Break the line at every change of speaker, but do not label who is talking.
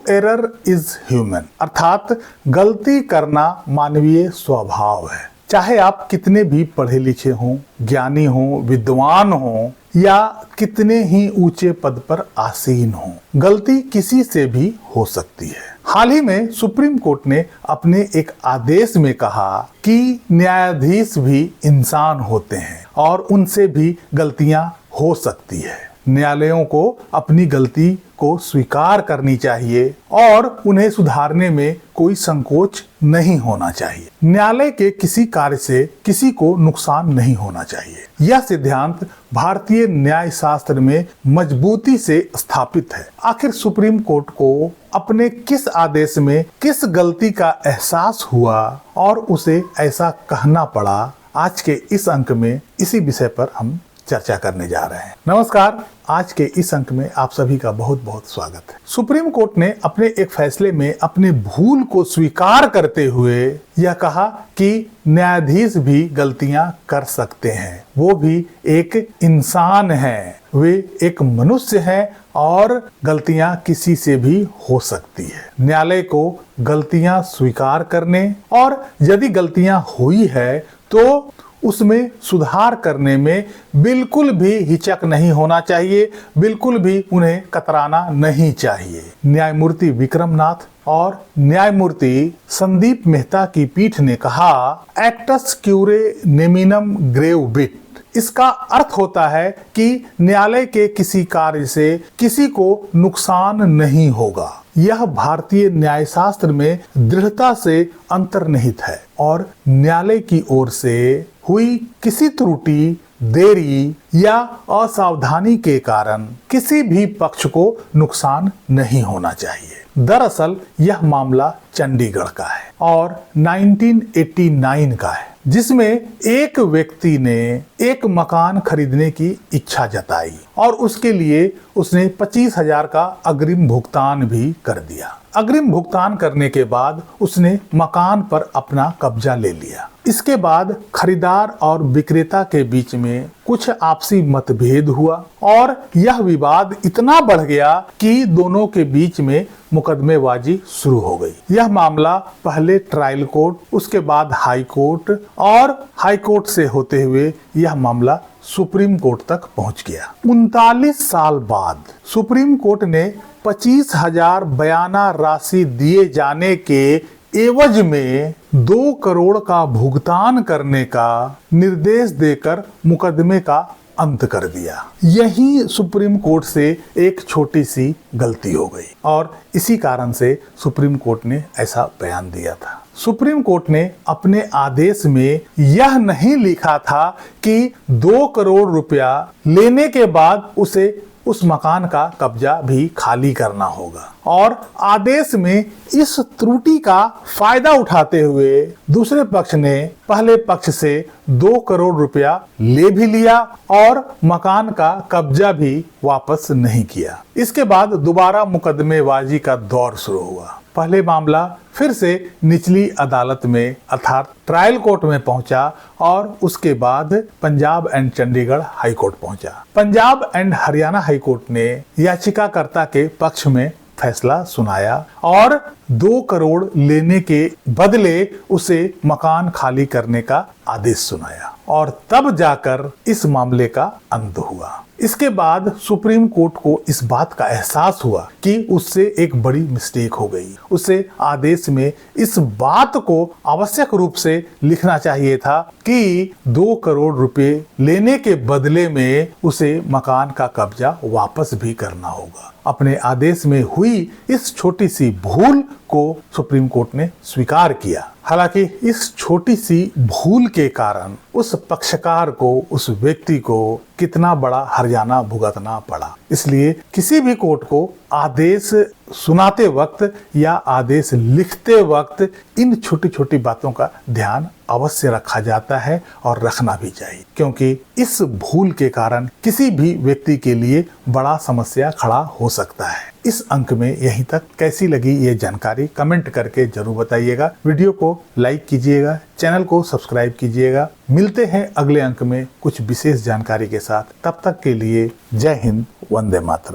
Error is human, अर्थात गलती करना मानवीय स्वभाव है। चाहे आप कितने भी पढ़े लिखे हों, ज्ञानी हों, विद्वान हों या कितने ही ऊंचे पद पर आसीन हों, गलती किसी से भी हो सकती है। हाल ही में सुप्रीम कोर्ट ने अपने एक आदेश में कहा कि न्यायाधीश भी इंसान होते हैं और उनसे भी गलतियां हो सकती है। न्यायालयों को अपनी गलती को स्वीकार करनी चाहिए और उन्हें सुधारने में कोई संकोच नहीं होना चाहिए। न्यायालय के किसी कार्य से किसी को नुकसान नहीं होना चाहिए। यह सिद्धांत भारतीय न्याय शास्त्र में मजबूती से स्थापित है। आखिर सुप्रीम कोर्ट को अपने किस आदेश में किस गलती का एहसास हुआ और उसे ऐसा कहना पड़ा, आज के इस अंक में इसी विषय पर हम चर्चा करने जा रहे हैं। नमस्कार, आज के इस अंक में आप सभी का बहुत बहुत स्वागत है। सुप्रीम कोर्ट ने अपने एक फैसले में अपने भूल को स्वीकार करते हुए यह कहा कि न्यायाधीश भी गलतियां कर सकते हैं, वो भी एक इंसान है, वे एक मनुष्य है और गलतियां किसी से भी हो सकती है। न्यायालय को गलतियां स्वीकार करने और यदि गलतियां हुई है तो उसमें सुधार करने में बिल्कुल भी हिचक नहीं होना चाहिए, बिल्कुल भी उन्हें कतराना नहीं चाहिए। न्यायमूर्ति विक्रमनाथ और न्यायमूर्ति संदीप मेहता की पीठ ने कहा, एक्टस क्यूरे नेमिनम ग्रेव बिट। इसका अर्थ होता है कि न्यायालय के किसी कार्य से किसी को नुकसान नहीं होगा। यह भारतीय न्याय शास्त्र में दृढ़ता से अंतर्निहित है और न्यायालय की ओर से हुई किसी त्रुटि, देरी या असावधानी के कारण किसी भी पक्ष को नुकसान नहीं होना चाहिए। दरअसल यह मामला चंडीगढ़ का है और 1989 का है, जिसमें एक व्यक्ति ने एक मकान खरीदने की इच्छा जताई और उसके लिए उसने 25,000 का अग्रिम भुगतान भी कर दिया। अग्रिम भुगतान करने के बाद उसने मकान पर अपना कब्जा ले लिया। इसके बाद खरीदार और विक्रेता के बीच में कुछ आपसी मतभेद हुआ और यह विवाद इतना बढ़ गया कि दोनों के बीच में मुकदमेबाजी शुरू हो गई। यह मामला पहले ट्रायल कोर्ट, उसके बाद हाई कोर्ट और हाई कोर्ट से होते हुए यह मामला सुप्रीम कोर्ट तक पहुंच गया। 39 साल बाद सुप्रीम कोर्ट ने 25,000 बयाना राशि दिए जाने के एवज में 2 करोड़ का भुगतान करने का निर्देश देकर मुकदमे का अंत कर दिया। यही सुप्रीम कोर्ट से एक छोटी सी गलती हो गई और इसी कारण से सुप्रीम कोर्ट ने ऐसा बयान दिया था। सुप्रीम कोर्ट ने अपने आदेश में यह नहीं लिखा था कि 2 करोड़ रुपया लेने के बाद उसे उस मकान का कब्जा भी खाली करना होगा और आदेश में इस त्रुटि का फायदा उठाते हुए दूसरे पक्ष ने पहले पक्ष से 2 करोड़ रुपया ले भी लिया और मकान का कब्जा भी वापस नहीं किया। इसके बाद दोबारा मुकदमेबाजी का दौर शुरू हुआ। पहले मामला फिर से निचली अदालत में अर्थात ट्रायल कोर्ट में पहुंचा और उसके बाद Punjab and Chandigarh high court पहुंचा। Punjab and Haryana high court ने याचिकाकर्ता के पक्ष में फैसला सुनाया और 2 करोड़ लेने के बदले उसे मकान खाली करने का आदेश सुनाया और तब जाकर इस मामले का अंत हुआ। इसके बाद सुप्रीम कोर्ट को इस बात का एहसास हुआ कि उससे एक बड़ी मिस्टेक हो गई। उसे आदेश में इस बात को आवश्यक रूप से लिखना चाहिए था कि 2 करोड़ रुपए लेने के बदले में उसे मकान का कब्जा वापस भी करना होगा। अपने आदेश में हुई इस छोटी सी भूल को सुप्रीम कोर्ट ने स्वीकार किया। हालांकि इस छोटी सी भूल के कारण उस पक्षकार को, उस व्यक्ति को कितना बड़ा हर्जाना भुगतना पड़ा। इसलिए किसी भी कोर्ट को आदेश सुनाते वक्त या आदेश लिखते वक्त इन छोटी छोटी बातों का ध्यान अवश्य रखा जाता है और रखना भी चाहिए, क्योंकि इस भूल के कारण किसी भी व्यक्ति के लिए बड़ा समस्या खड़ा हो सकता है। इस अंक में यहीं तक। कैसी लगी ये जानकारी कमेंट करके जरूर बताइएगा। वीडियो को लाइक कीजिएगा, चैनल को सब्सक्राइब कीजिएगा। मिलते हैं अगले अंक में कुछ विशेष जानकारी के साथ। तब तक के लिए जय हिंद, वंदे मातरम।